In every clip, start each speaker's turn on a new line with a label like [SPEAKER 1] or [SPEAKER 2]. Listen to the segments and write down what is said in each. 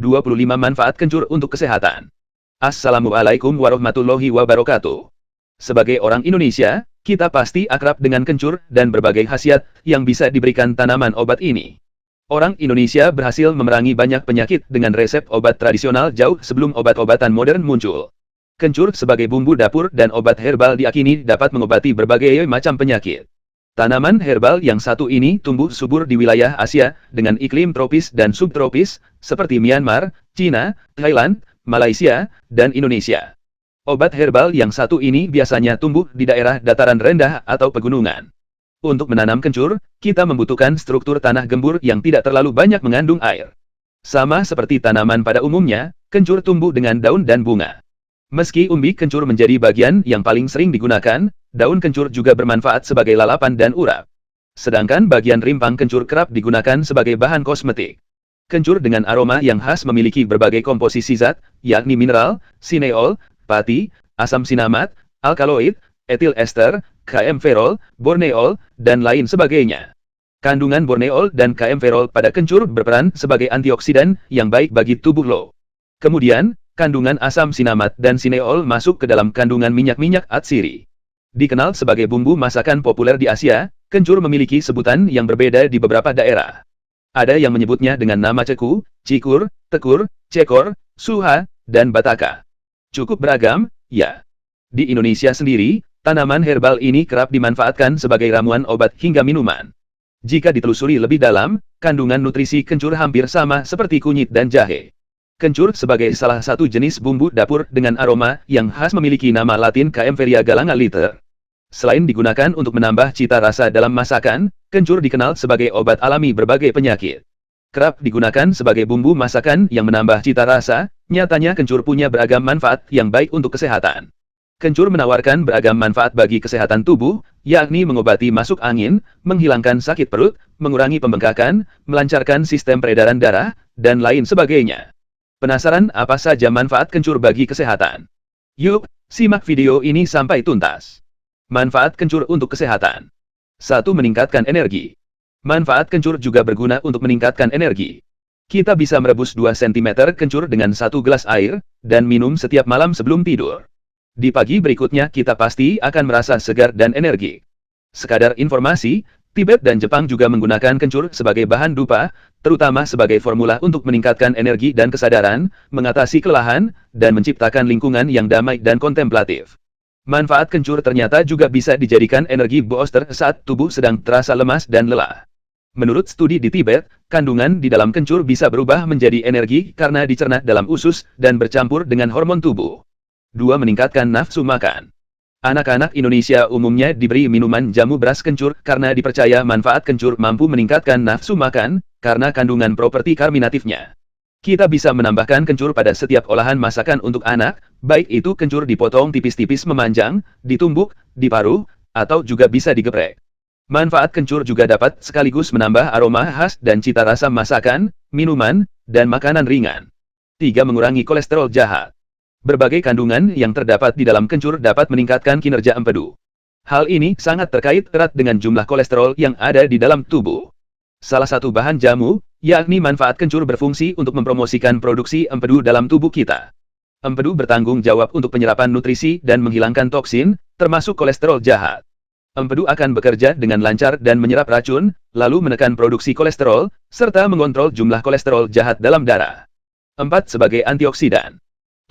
[SPEAKER 1] 25 manfaat kencur untuk kesehatan. Assalamualaikum warahmatullahi wabarakatuh. Sebagai orang Indonesia, kita pasti akrab dengan kencur dan berbagai khasiat yang bisa diberikan tanaman obat ini. Orang Indonesia berhasil memerangi banyak penyakit dengan resep obat tradisional jauh sebelum obat-obatan modern muncul. Kencur sebagai bumbu dapur dan obat herbal diyakini dapat mengobati berbagai macam penyakit. Tanaman herbal yang satu ini tumbuh subur di wilayah Asia dengan iklim tropis dan subtropis seperti Myanmar, China, Thailand, Malaysia, dan Indonesia. Obat herbal yang satu ini biasanya tumbuh di daerah dataran rendah atau pegunungan. Untuk menanam kencur, kita membutuhkan struktur tanah gembur yang tidak terlalu banyak mengandung air. Sama seperti tanaman pada umumnya, kencur tumbuh dengan daun dan bunga. Meski umbi kencur menjadi bagian yang paling sering digunakan, daun kencur juga bermanfaat sebagai lalapan dan urap. Sedangkan bagian rimpang kencur kerap digunakan sebagai bahan kosmetik. Kencur dengan aroma yang khas memiliki berbagai komposisi zat, yakni mineral, sineol, pati, asam sinamat, alkaloid, etil ester, kaempferol, borneol, dan lain sebagainya. Kandungan borneol dan kaempferol pada kencur berperan sebagai antioksidan yang baik bagi tubuh lo. Kemudian, kandungan asam sinamat dan sineol masuk ke dalam kandungan minyak-minyak atsiri. Dikenal sebagai bumbu masakan populer di Asia, kencur memiliki sebutan yang berbeda di beberapa daerah. Ada yang menyebutnya dengan nama ceku, cikur, tekur, cekor, suha, dan bataka. Cukup beragam, ya. Di Indonesia sendiri, tanaman herbal ini kerap dimanfaatkan sebagai ramuan obat hingga minuman. Jika ditelusuri lebih dalam, kandungan nutrisi kencur hampir sama seperti kunyit dan jahe. Kencur sebagai salah satu jenis bumbu dapur dengan aroma yang khas memiliki nama latin Kaempferia galanga liter. Selain digunakan untuk menambah cita rasa dalam masakan, kencur dikenal sebagai obat alami berbagai penyakit. Kerap digunakan sebagai bumbu masakan yang menambah cita rasa, nyatanya kencur punya beragam manfaat yang baik untuk kesehatan. Kencur menawarkan beragam manfaat bagi kesehatan tubuh, yakni mengobati masuk angin, menghilangkan sakit perut, mengurangi pembengkakan, melancarkan sistem peredaran darah, dan lain sebagainya. Penasaran apa saja manfaat kencur bagi kesehatan? Yuk, simak video ini sampai tuntas. Manfaat kencur untuk kesehatan. 1. Meningkatkan energi. Manfaat kencur juga berguna untuk meningkatkan energi. Kita bisa merebus 2 cm kencur dengan 1 gelas air, dan minum setiap malam sebelum tidur. Di pagi berikutnya kita pasti akan merasa segar dan energik. Sekadar informasi, Tibet dan Jepang juga menggunakan kencur sebagai bahan dupa, terutama sebagai formula untuk meningkatkan energi dan kesadaran, mengatasi kelelahan, dan menciptakan lingkungan yang damai dan kontemplatif. Manfaat kencur ternyata juga bisa dijadikan energi booster saat tubuh sedang terasa lemas dan lelah. Menurut studi di Tibet, kandungan di dalam kencur bisa berubah menjadi energi karena dicerna dalam usus dan bercampur dengan hormon tubuh. 2. Meningkatkan nafsu makan. Anak-anak Indonesia umumnya diberi minuman jamu beras kencur karena dipercaya manfaat kencur mampu meningkatkan nafsu makan, karena kandungan properti karminatifnya. Kita bisa menambahkan kencur pada setiap olahan masakan untuk anak, baik itu kencur dipotong tipis-tipis memanjang, ditumbuk, diparuh, atau juga bisa digeprek. Manfaat kencur juga dapat sekaligus menambah aroma khas dan cita rasa masakan, minuman, dan makanan ringan. 3. Mengurangi kolesterol jahat. Berbagai kandungan yang terdapat di dalam kencur dapat meningkatkan kinerja empedu. Hal ini sangat terkait erat dengan jumlah kolesterol yang ada di dalam tubuh. Salah satu bahan jamu, yakni manfaat kencur berfungsi untuk mempromosikan produksi empedu dalam tubuh kita. Empedu bertanggung jawab untuk penyerapan nutrisi dan menghilangkan toksin, termasuk kolesterol jahat. Empedu akan bekerja dengan lancar dan menyerap racun, lalu menekan produksi kolesterol, serta mengontrol jumlah kolesterol jahat dalam darah. 4. Sebagai antioksidan.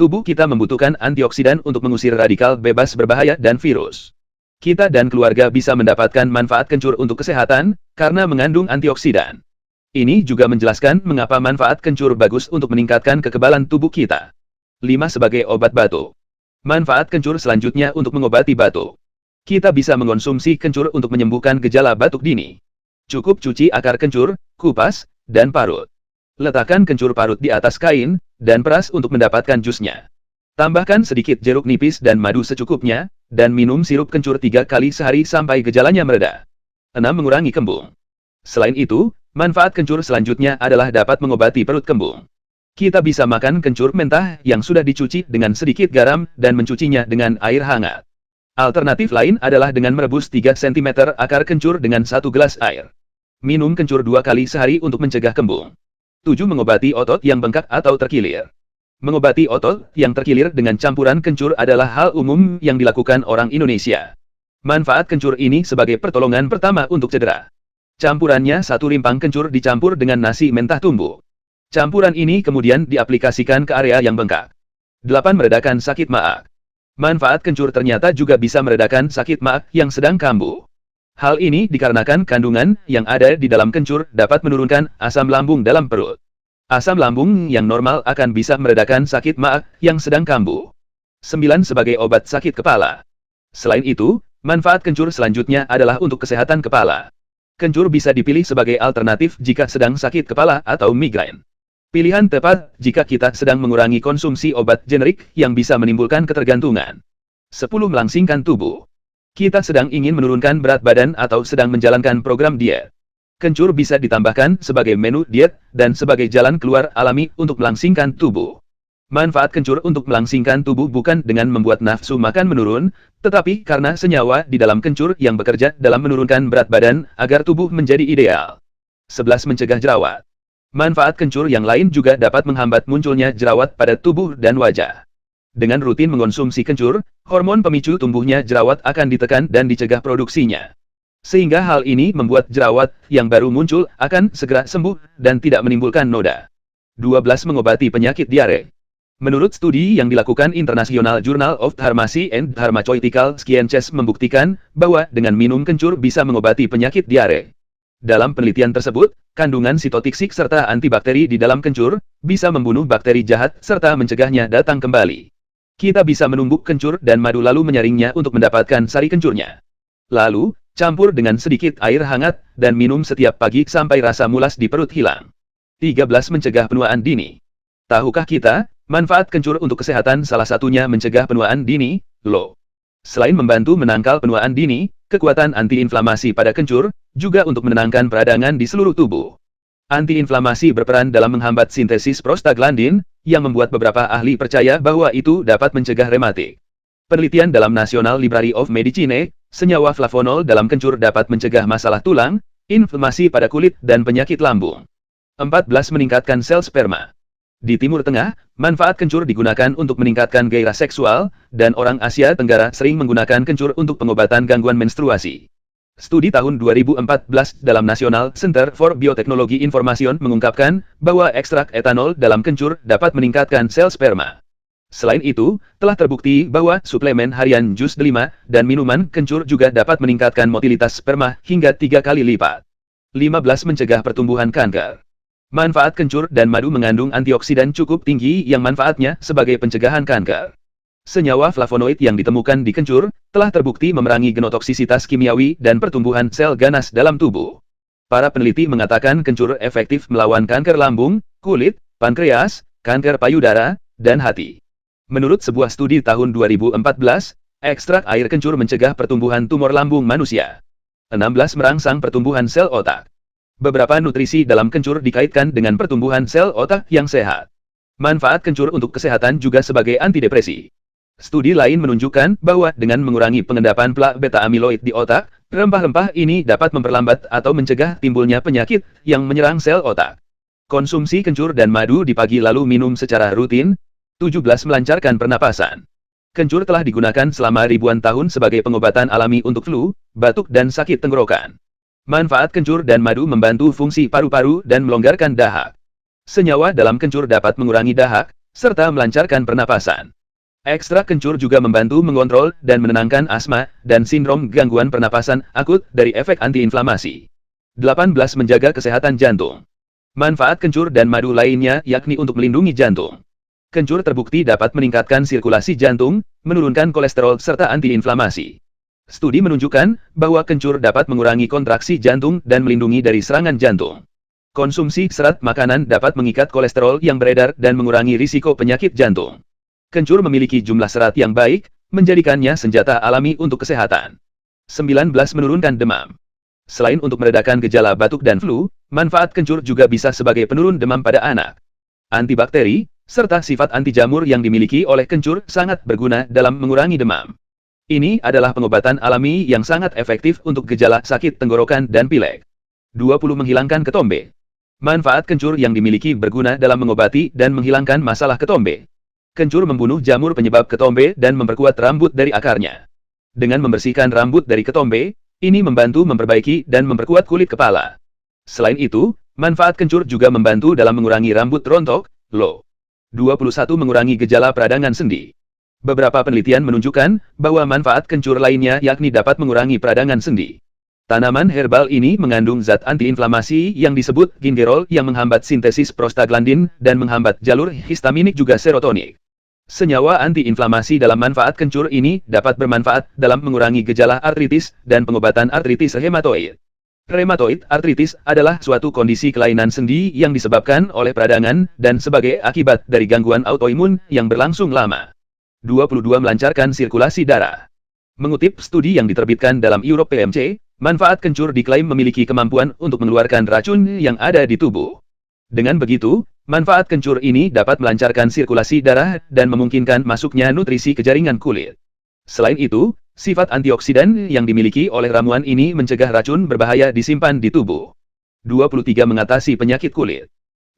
[SPEAKER 1] Tubuh kita membutuhkan antioksidan untuk mengusir radikal bebas berbahaya dan virus. Kita dan keluarga bisa mendapatkan manfaat kencur untuk kesehatan, karena mengandung antioksidan. Ini juga menjelaskan mengapa manfaat kencur bagus untuk meningkatkan kekebalan tubuh kita. 5. Sebagai obat batuk. Manfaat kencur selanjutnya untuk mengobati batuk. Kita bisa mengonsumsi kencur untuk menyembuhkan gejala batuk dini. Cukup cuci akar kencur, kupas, dan parut. Letakkan kencur parut di atas kain, dan peras untuk mendapatkan jusnya. Tambahkan sedikit jeruk nipis dan madu secukupnya, dan minum sirup kencur 3 kali sehari sampai gejalanya mereda. 6. Mengurangi kembung. Selain itu, manfaat kencur selanjutnya adalah dapat mengobati perut kembung. Kita bisa makan kencur mentah yang sudah dicuci dengan sedikit garam dan mencucinya dengan air hangat. Alternatif lain adalah dengan merebus 3 cm akar kencur dengan 1 gelas air. Minum kencur 2 kali sehari untuk mencegah kembung. 7. Mengobati otot yang bengkak atau terkilir. Mengobati otot yang terkilir dengan campuran kencur adalah hal umum yang dilakukan orang Indonesia. Manfaat kencur ini sebagai pertolongan pertama untuk cedera. Campurannya 1 rimpang kencur dicampur dengan nasi mentah tumbuk. Campuran ini kemudian diaplikasikan ke area yang bengkak. 8. Meredakan sakit maag. Manfaat kencur ternyata juga bisa meredakan sakit maag yang sedang kambuh. Hal ini dikarenakan kandungan yang ada di dalam kencur dapat menurunkan asam lambung dalam perut. Asam lambung yang normal akan bisa meredakan sakit maag yang sedang kambuh. 9. Sebagai obat sakit kepala. Selain itu, manfaat kencur selanjutnya adalah untuk kesehatan kepala. Kencur bisa dipilih sebagai alternatif jika sedang sakit kepala atau migrain. Pilihan tepat jika kita sedang mengurangi konsumsi obat generik yang bisa menimbulkan ketergantungan. 10. Melangsingkan tubuh. Kita sedang ingin menurunkan berat badan atau sedang menjalankan program diet. Kencur bisa ditambahkan sebagai menu diet dan sebagai jalan keluar alami untuk melangsingkan tubuh. Manfaat kencur untuk melangsingkan tubuh bukan dengan membuat nafsu makan menurun, tetapi karena senyawa di dalam kencur yang bekerja dalam menurunkan berat badan agar tubuh menjadi ideal. 11. Mencegah jerawat. Manfaat kencur yang lain juga dapat menghambat munculnya jerawat pada tubuh dan wajah. Dengan rutin mengonsumsi kencur, hormon pemicu tumbuhnya jerawat akan ditekan dan dicegah produksinya. Sehingga hal ini membuat jerawat yang baru muncul akan segera sembuh dan tidak menimbulkan noda. 12. Mengobati penyakit diare. Menurut studi yang dilakukan International Journal of Pharmacy and Pharmaceutical Sciences membuktikan bahwa dengan minum kencur bisa mengobati penyakit diare. Dalam penelitian tersebut, kandungan sitotoksik serta antibakteri di dalam kencur bisa membunuh bakteri jahat serta mencegahnya datang kembali. Kita bisa menumbuk kencur dan madu lalu menyaringnya untuk mendapatkan sari kencurnya. Lalu, campur dengan sedikit air hangat dan minum setiap pagi sampai rasa mulas di perut hilang. 13. Mencegah penuaan dini. Tahukah kita, manfaat kencur untuk kesehatan salah satunya mencegah penuaan dini, loh. Selain membantu menangkal penuaan dini, kekuatan antiinflamasi pada kencur juga untuk menenangkan peradangan di seluruh tubuh. Antiinflamasi berperan dalam menghambat sintesis prostaglandin, yang membuat beberapa ahli percaya bahwa itu dapat mencegah rematik. Penelitian dalam National Library of Medicine, senyawa flavonol dalam kencur dapat mencegah masalah tulang, inflamasi pada kulit dan penyakit lambung. 14. Meningkatkan sel sperma. Di Timur Tengah, manfaat kencur digunakan untuk meningkatkan gairah seksual, dan orang Asia Tenggara sering menggunakan kencur untuk pengobatan gangguan menstruasi. Studi tahun 2014 dalam National Center for Biotechnology Information mengungkapkan bahwa ekstrak etanol dalam kencur dapat meningkatkan sel sperma. Selain itu, telah terbukti bahwa suplemen harian jus delima dan minuman kencur juga dapat meningkatkan motilitas sperma hingga 3 kali lipat. 15. Mencegah pertumbuhan kanker. Manfaat kencur dan madu mengandung antioksidan cukup tinggi yang manfaatnya sebagai pencegahan kanker. Senyawa flavonoid yang ditemukan di kencur telah terbukti memerangi genotoksisitas kimiawi dan pertumbuhan sel ganas dalam tubuh. Para peneliti mengatakan kencur efektif melawan kanker lambung, kulit, pankreas, kanker payudara, dan hati. Menurut sebuah studi tahun 2014, ekstrak air kencur mencegah pertumbuhan tumor lambung manusia. 16. Merangsang pertumbuhan sel otak. Beberapa nutrisi dalam kencur dikaitkan dengan pertumbuhan sel otak yang sehat. Manfaat kencur untuk kesehatan juga sebagai antidepresi. Studi lain menunjukkan bahwa dengan mengurangi pengendapan plak beta amiloid di otak, rempah-rempah ini dapat memperlambat atau mencegah timbulnya penyakit yang menyerang sel otak. Konsumsi kencur dan madu di pagi lalu minum secara rutin. 17. Melancarkan pernapasan. Kencur telah digunakan selama ribuan tahun sebagai pengobatan alami untuk flu, batuk dan sakit tenggorokan. Manfaat kencur dan madu membantu fungsi paru-paru dan melonggarkan dahak. Senyawa dalam kencur dapat mengurangi dahak, serta melancarkan pernapasan. Ekstrak kencur juga membantu mengontrol dan menenangkan asma dan sindrom gangguan pernapasan akut dari efek antiinflamasi. 18. Menjaga kesehatan jantung. Manfaat kencur dan madu lainnya yakni untuk melindungi jantung. Kencur terbukti dapat meningkatkan sirkulasi jantung, menurunkan kolesterol serta antiinflamasi. Studi menunjukkan bahwa kencur dapat mengurangi kontraksi jantung dan melindungi dari serangan jantung. Konsumsi serat makanan dapat mengikat kolesterol yang beredar dan mengurangi risiko penyakit jantung. Kencur memiliki jumlah serat yang baik, menjadikannya senjata alami untuk kesehatan. 19. Menurunkan demam. Selain untuk meredakan gejala batuk dan flu, manfaat kencur juga bisa sebagai penurun demam pada anak. Antibakteri, serta sifat anti jamur yang dimiliki oleh kencur sangat berguna dalam mengurangi demam. Ini adalah pengobatan alami yang sangat efektif untuk gejala sakit tenggorokan dan pilek. 20. Menghilangkan ketombe. Manfaat kencur yang dimiliki berguna dalam mengobati dan menghilangkan masalah ketombe. Kencur membunuh jamur penyebab ketombe dan memperkuat rambut dari akarnya. Dengan membersihkan rambut dari ketombe, ini membantu memperbaiki dan memperkuat kulit kepala. Selain itu, manfaat kencur juga membantu dalam mengurangi rambut rontok, low. 21. Mengurangi gejala peradangan sendi. Beberapa penelitian menunjukkan bahwa manfaat kencur lainnya yakni dapat mengurangi peradangan sendi. Tanaman herbal ini mengandung zat antiinflamasi yang disebut gingerol yang menghambat sintesis prostaglandin dan menghambat jalur histaminik juga serotonik. Senyawa antiinflamasi dalam manfaat kencur ini dapat bermanfaat dalam mengurangi gejala artritis dan pengobatan artritis rheumatoid. Rheumatoid artritis adalah suatu kondisi kelainan sendi yang disebabkan oleh peradangan dan sebagai akibat dari gangguan autoimun yang berlangsung lama. 22. Melancarkan sirkulasi darah. Mengutip studi yang diterbitkan dalam Europe PMC, manfaat kencur diklaim memiliki kemampuan untuk mengeluarkan racun yang ada di tubuh. Dengan begitu, manfaat kencur ini dapat melancarkan sirkulasi darah dan memungkinkan masuknya nutrisi ke jaringan kulit. Selain itu, sifat antioksidan yang dimiliki oleh ramuan ini mencegah racun berbahaya disimpan di tubuh. 23. Mengatasi penyakit kulit.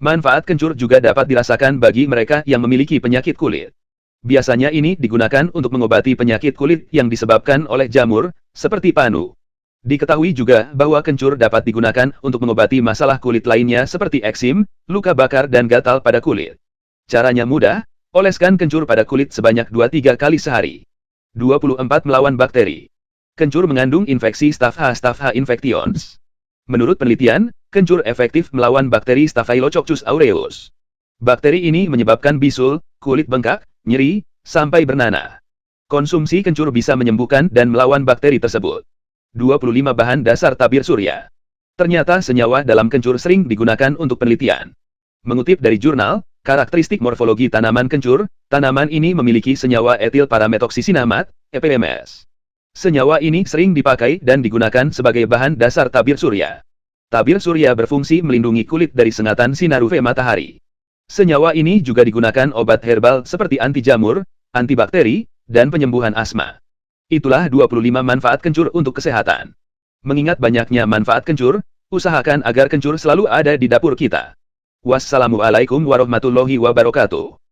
[SPEAKER 1] Manfaat kencur juga dapat dirasakan bagi mereka yang memiliki penyakit kulit. Biasanya ini digunakan untuk mengobati penyakit kulit yang disebabkan oleh jamur, seperti panu. Diketahui juga bahwa kencur dapat digunakan untuk mengobati masalah kulit lainnya seperti eksim, luka bakar dan gatal pada kulit. Caranya mudah, oleskan kencur pada kulit sebanyak 2-3 kali sehari. 24. Melawan bakteri. Kencur mengandung infeksi Staph infections. Menurut penelitian, kencur efektif melawan bakteri Staphylococcus aureus. Bakteri ini menyebabkan bisul, kulit bengkak, nyeri, sampai bernanah. Konsumsi kencur bisa menyembuhkan dan melawan bakteri tersebut. 25. Bahan dasar tabir surya. Ternyata senyawa dalam kencur sering digunakan untuk penelitian. Mengutip dari jurnal Karakteristik Morfologi Tanaman Kencur, tanaman ini memiliki senyawa etil parametoxisinamat, EPMS. Senyawa ini sering dipakai dan digunakan sebagai bahan dasar tabir surya. Tabir surya berfungsi melindungi kulit dari sengatan sinar UV matahari. Senyawa ini juga digunakan obat herbal seperti anti jamur, antibakteri, dan penyembuhan asma. Itulah 25 manfaat kencur untuk kesehatan. Mengingat banyaknya manfaat kencur, usahakan agar kencur selalu ada di dapur kita. Wassalamualaikum warahmatullahi wabarakatuh.